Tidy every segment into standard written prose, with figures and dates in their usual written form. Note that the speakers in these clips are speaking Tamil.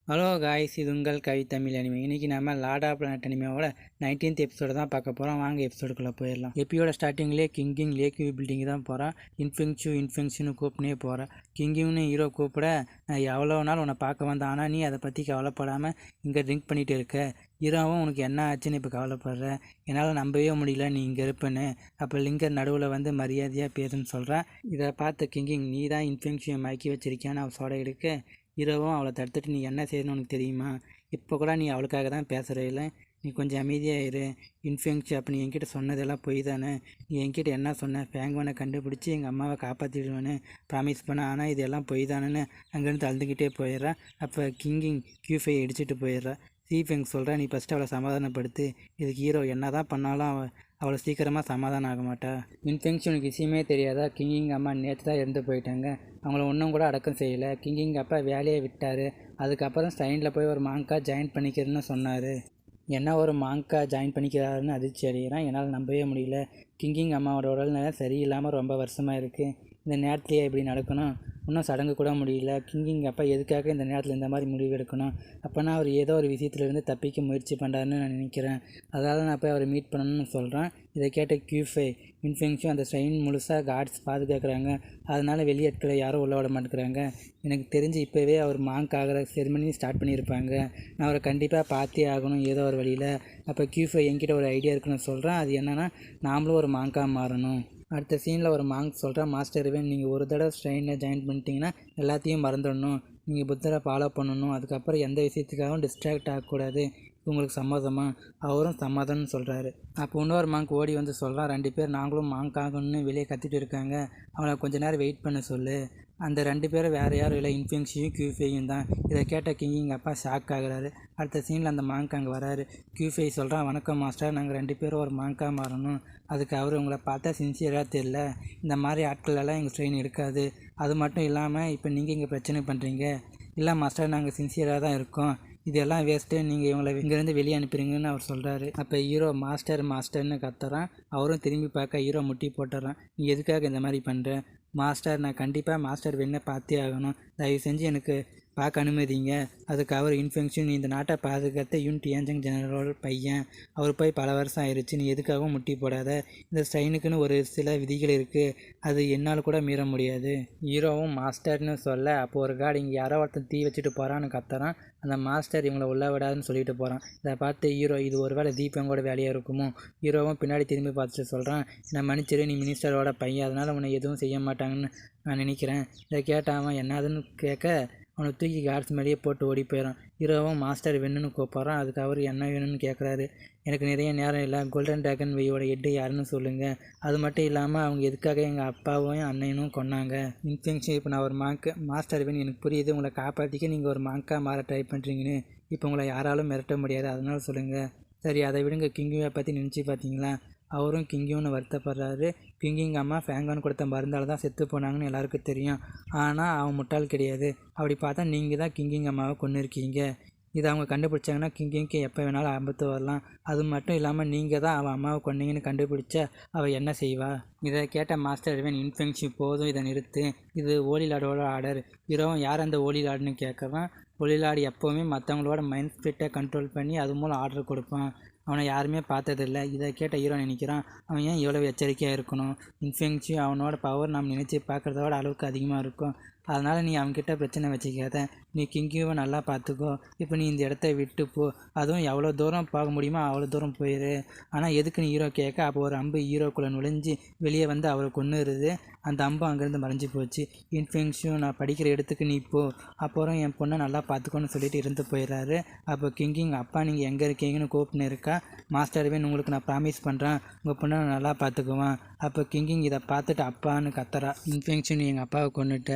ஹலோ காய்ஸ், இது உங்கள் கவித்தமிழ் அனிமே. இன்றைக்கி நம்ம லார்ட் ஆஃப் பிளானட் அனிமேவோட 19th எபிசோடு தான் பார்க்க போகிறோம். வாங்க எபிசோடுக்குள்ளே போயிடலாம். எப்பியோட ஸ்டார்டிங்லேயே கிங்கிங் லேக் வியூ பில்டிங் தான் போகிறான். இன்ஃபெங்ஷன்னு கூப்பினே போகிறான். கிங்கிங்னு ஹீரோ கூப்பிட, நான் எவ்வளோ நாள் உன்னை பார்க்க வந்தேன், ஆனால் நீ அதை பற்றி கவலைப்படாமல் இங்கே ட்ரிங்க் பண்ணிகிட்டு இருக்க. ஹீரோவும் உனக்கு என்ன ஆச்சுன்னு இப்போ கவலைப்படுற, என்னால் நம்பவே முடியல நீ இங்கே இருப்பேன்னு. அப்போ லிங்கர் நடுவில் வந்து மரியாதையாக பேசுன்னு சொல்கிறேன். இதை பார்த்த கிங்கிங், நீ தான் இன்ஃபெங்ஷன் மயக்கி வச்சிருக்கியான்னு அவள் சோட எடுக்க, ஹீரோவும் அவளை தடுத்துட்டு, நீ என்ன செய்யணும்னு உனக்கு தெரியுமா, இப்போ கூட நீ அவளுக்காக தான் பேசுகிற, இல்லை நீ கொஞ்சம் அமைதியாக இரு. இன்ஃபெங்ஷன் அப்போ நீ என்கிட்ட சொன்னதெல்லாம் பொய் தானே. நீ என்கிட்ட என்ன சொன்ன, ஃபேங்வானை கண்டுபிடிச்சி எங்கள் அம்மாவை காப்பாற்றிடுவேன்னு ப்ராமிஸ் பண்ண, ஆனால் இதெல்லாம் பொய் தானேன்னு அங்கேருந்து அழுதுகிட்டே போயிடுறான். அப்போ கிங்கிங் Q5 அடிச்சுட்டு போயிடுறான். சீஃபெங் சொல்கிறா, நீ ஃபஸ்ட்டு அவளை சமாதானப்படுத்து. இதுக்கு ஹீரோ என்ன தான் பண்ணாலும் அவ்வளோ சீக்கிரமாக சமாதானம் ஆக மாட்டா. இன்ஃபெங்ஷனுக்கு விஷயமே தெரியாதா, கிங்கிங் அம்மா நேற்று தான் இறந்து போயிட்டாங்க. அவங்கள ஒன்றும் கூட அடக்கம் செய்யலை. கிங்கிங் அப்பா வேலையை விட்டார். அதுக்கப்புறம் ஸ்டைனில் போய் ஒரு மாங்கா ஜாயின் பண்ணிக்கிறேன்னு சொன்னார். என்ன ஒரு மாங்கா ஜாயின் பண்ணிக்கிறாருன்னு அதிர்ச்சி அடைகிறான். என்னால் நம்பவே முடியல. கிங்கிங் அம்மாவோட உடல்நிலை சரியில்லாமல் ரொம்ப வருஷமாக இருக்குது. இந்த நேரத்துலேயே இப்படி நடக்கணும், இன்னும் சடங்கு கூட முடியல. கிங்கிங் அப்பா எதுக்காக இந்த நேரத்தில் இந்த மாதிரி முடிவு எடுக்கணும்? அப்போனா அவர் ஏதோ ஒரு விஷயத்துலேருந்து தப்பிக்க முயற்சி பண்ணுறாருன்னு நான் நினைக்கிறேன். அதாவது நான் போய் அவரை மீட் பண்ணணும்னு சொல்கிறேன். இதை கேட்ட Q5, இன்ஃபெங்ஷன் அந்த ஸ்ட்ரெயின் முழுசாக கார்ட்ஸ் பாதுகாக்கிறாங்க. அதனால் வெளியேட்களை யாரும் உள்ள விட மாட்டேங்கிறாங்க. எனக்கு தெரிஞ்சு இப்போவே அவர் மாங்க் ஆகிற செரிமனி ஸ்டார்ட் பண்ணியிருப்பாங்க. நான் அவரை கண்டிப்பாக பார்த்தே ஆகணும் ஏதோ ஒரு வழியில். அப்போ Q5 என்கிட்ட ஒரு ஐடியா இருக்குன்னு சொல்கிறேன். அது என்னென்னா, நாமளும் ஒரு மாங்காக மாறணும். அடுத்த சீனில் ஒரு மாங்க் சொல்கிறேன், மாஸ்டர் இவன், நீங்கள் ஒரு தடவை ஸ்ட்ரெயினில் ஜாயின் பண்ணிட்டீங்கன்னா எல்லாத்தையும் மறந்துடணும். நீங்கள் புத்தரை ஃபாலோ பண்ணணும். அதுக்கப்புறம் எந்த விஷயத்துக்காகவும் டிஸ்ட்ராக்ட் ஆகக்கூடாது. உங்களுக்கு சம்மதமா? அவரும் சம்மதம்னு சொல்கிறாரு. அப்போ இன்னொரு மாங்க் ஓடி வந்து சொல்கிறான், 2 பேர் நாங்களும் மாங்க் ஆகணும்னு வெளியே கத்திட்டு இருக்காங்க, அவளை கொஞ்ச நேரம் வெயிட் பண்ண சொல்லு. அந்த 2 பேரும் வேறு யாரும் இல்லை, இன்ஃபெங்ஷியும் Q5யும் தான். இதை கேட்ட கிங்கிங் அப்பா ஷாக் ஆகுறாரு. அடுத்த சீனில் அந்த மாங்க் அங்கே வராரு. Q5 சொல்கிறான், வணக்கம் மாஸ்டர், நாங்கள் 2 பேரும் ஒரு மாங்காக மாறணும். அதுக்கு அவர் உங்களை பார்த்தா சின்சியராக தெரியல. இந்த மாதிரி ஆட்களெல்லாம் எங்கள் ட்ரெயின் எடுக்காது. அது மட்டும் இல்லாமல் இப்போ நீங்கள் இங்கே பிரச்சனை பண்ணுறீங்க. இல்லை மாஸ்டர், நாங்கள் சின்சியராக தான் இருக்கோம். இதெல்லாம் வேஸ்ட்டு, நீங்கள் இவங்களை இங்கேருந்து வெளியே அனுப்புறீங்கன்னு அவர் சொல்கிறாரு. அப்போ ஹீரோ மாஸ்டர்னு கத்துறான். அவரும் திரும்பி பார்க்க ஹீரோ முட்டி போட்டுறான். நீ எதுக்காக இந்த மாதிரி பண்ணுற? மாஸ்டர், நான் கண்டிப்பாக மாஸ்டர் வேணே பார்த்தே ஆகணும். தயவு செஞ்சு எனக்கு பார்க்க அனுமதிங்க. அதுக்கு அவர் இன்ஃபெங்ஷன் இந்த நாட்டை பாதுகாத்த ஏஞ்சங் ஜெனரல் பையன். அவர் போய் பல வருஷம் ஆயிடுச்சு. நீ எதுக்காகவும் முட்டி போடாத. இந்த ஸ்ட்ரெயினுக்குன்னு ஒரு சில விதிகள் இருக்குது, அது என்னால் கூட மீற முடியாது. ஹீரோவும் மாஸ்டர்னு சொல்ல, அப்போ ஒரு கார்டு இங்கே யாரோ ஒருத்தன் தீ வச்சுட்டு போகிறான்னு கத்துறான். அந்த மாஸ்டர் இவங்களை உள்ள விடாதுன்னு சொல்லிட்டு போகிறான். இதை பார்த்து ஹீரோ, இது ஒரு வேளை தீபங்கோட வேலையாக இருக்குமோ? ஹீரோவும் பின்னாடி திரும்பி பார்த்துட்டு சொல்கிறான், என்னை மன்னிச்சிரு, நீ மினிஸ்டரோட பையன், அதனால் உன்னை எதுவும் செய்ய மாட்டாங்கன்னு நான் நினைக்கிறேன். இதை கேட்டான். என்னதுன்னு கேட்க, அவனை தூக்கி கார்ட்ஸ் மேலேயே போட்டு ஓடி போயிடான். ஹீரோவும் மாஸ்டர் வேணும்னு கூப்பிட்றான். அதுக்கு அவர் என்ன வேணும்னு கேட்குறாரு. எனக்கு நிறைய நேரம் இல்லை, கோல்டன் டிராகன் வெய்யோட ஹெட்டு யாருன்னு சொல்லுங்கள். அது மட்டும் இல்லாமல் அவங்க எதுக்காக எங்கள் அப்பாவும் அண்ணனும் கொன்னாங்க. இன்ஃபெங்ஷன் இப்போ நான் ஒரு மாஸ்டர் வேணும், எனக்கு புரியுது, உங்களை காப்பாற்றிக்க நீங்கள் ஒரு மாங்காக மாற ட்ரை பண்ணுறீங்கன்னு. இப்போ உங்களை யாராலும் மிரட்ட முடியாது, அதனால சொல்லுங்கள். சரி, அதை விடுங்க. கிங்குவை பற்றி நினச்சி பார்த்தீங்களா? அவரும் கிங்கியூன்னு வருத்தப்படுறாரு. கிங்கிங் அம்மா ஃபேங்கான் கொடுத்த மருந்தால் தான் செத்து போனாங்கன்னு எல்லாருக்கும் தெரியும். ஆனால் அவன் முட்டாள் கிடையாது. அப்படி பார்த்தா நீங்கள் தான் கிங்கிங் அம்மாவை கொன்று இருக்கீங்க. இதை அவங்க கண்டுபிடிச்சாங்கன்னா கிங்கிங்க்கு எப்போ வேணாலும் ஆபத்து வரலாம். அது மட்டும் இல்லாமல் நீங்கள் தான் அவன் அம்மாவை கொன்னீங்கன்னு கண்டுபிடிச்சா அவள் என்ன செய்வா? இதை கேட்ட மாஸ்டர் இவன், இன்ஃபெங்ஷன் போதும், இதை நிறுத்து, இது ஓலிலாடோட ஆர்டர். ஹீரோவும், யார் அந்த ஓலிலாடுன்னு கேட்கறான். ஓலிலாடு எப்போவுமே மற்றவங்களோட மைண்ட் ஸ்பிரிட்டை கண்ட்ரோல் பண்ணி அது மூலம் ஆர்டர் கொடுப்பான். அவனை யாருமே பார்த்ததில்லை. இதை கேட்ட ஹீரோ நினைக்கிறான், அவன் ஏன் இவ்வளோ எச்சரிக்கையாக இருக்கணும்? இன்ஃபெங்ஷன் அவனோட பவர் நம்ம நினச்சி பார்க்குறதோட அளவுக்கு அதிகமாக இருக்கும். அதனால் நீ அவன்கிட்ட பிரச்சனை வச்சுக்காத. நீ கிங்கியூவை நல்லா பார்த்துக்கோ. இப்போ நீ இந்த இடத்த விட்டு போ. அதுவும் எவ்வளோ தூரம் போக முடியுமோ அவ்வளோ தூரம் போயிடு. ஆனால் எதுக்குன்னு ஹீரோ கேட்க, அப்போ ஒரு அம்பு ஹீரோக்குள்ளே நுழைஞ்சி வெளியே வந்து அவரை கொன்னுருது. அந்த அம்பு அங்கேருந்து மறைஞ்சி போச்சு. இன்ஃபெங்ஷன், நான் படிக்கிற இடத்துக்கு நீ போ, அப்புறம் என் பொண்ணை நல்லா பார்த்துக்கோன்னு சொல்லிட்டு இருந்து போயிடுறாரு. அப்போ கிங்கிங், அப்பா நீங்கள் எங்கே இருக்கீங்கன்னு கூப்பிட்டுன்னு இருக்கா. மாஸ்டர்வே, உங்களுக்கு நான் ப்ராமிஸ் பண்ணுறேன், உங்கள் பொண்ணை நான் நல்லா பார்த்துக்குவேன். அப்போ கிங்கிங் இதை பார்த்துட்டு அப்பான்னு கத்துறா. இன்ஃபெங்ஷன், எங்கள் அப்பாவை கொண்டுட்ட.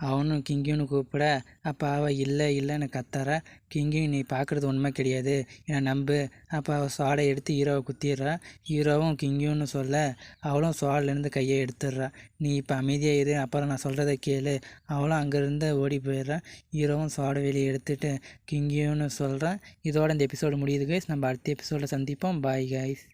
அவனும் கிங்கியூன்னு கூப்பிட, அப்போ அவள் இல்லைன்னு கத்துறா. கிங்கியூ, நீ பார்க்குறது உண்மை கிடையாது, என்னை நம்பு. அப்போ அவள் சோடை எடுத்து ஹீரோவை குத்திடுறா. ஹீரோவும் கிங்கியூன்னு சொல்ல, அவளும் சோடிலேருந்து கையை எடுத்துடுறா. நீ இப்போ அமைதியாக இரு, அப்புறம் நான் சொல்கிறத கேளு. அவளும் அங்கேருந்து ஓடி போயிடுறான். ஹீரோவும் சோடை வெளியே எடுத்துட்டு கிங்கியூன்னு சொல்கிறான். இதோட இந்த எபிசோடு முடியுது கைஸ். நம்ம அடுத்த எபிசோடில் சந்திப்போம். Bye guys.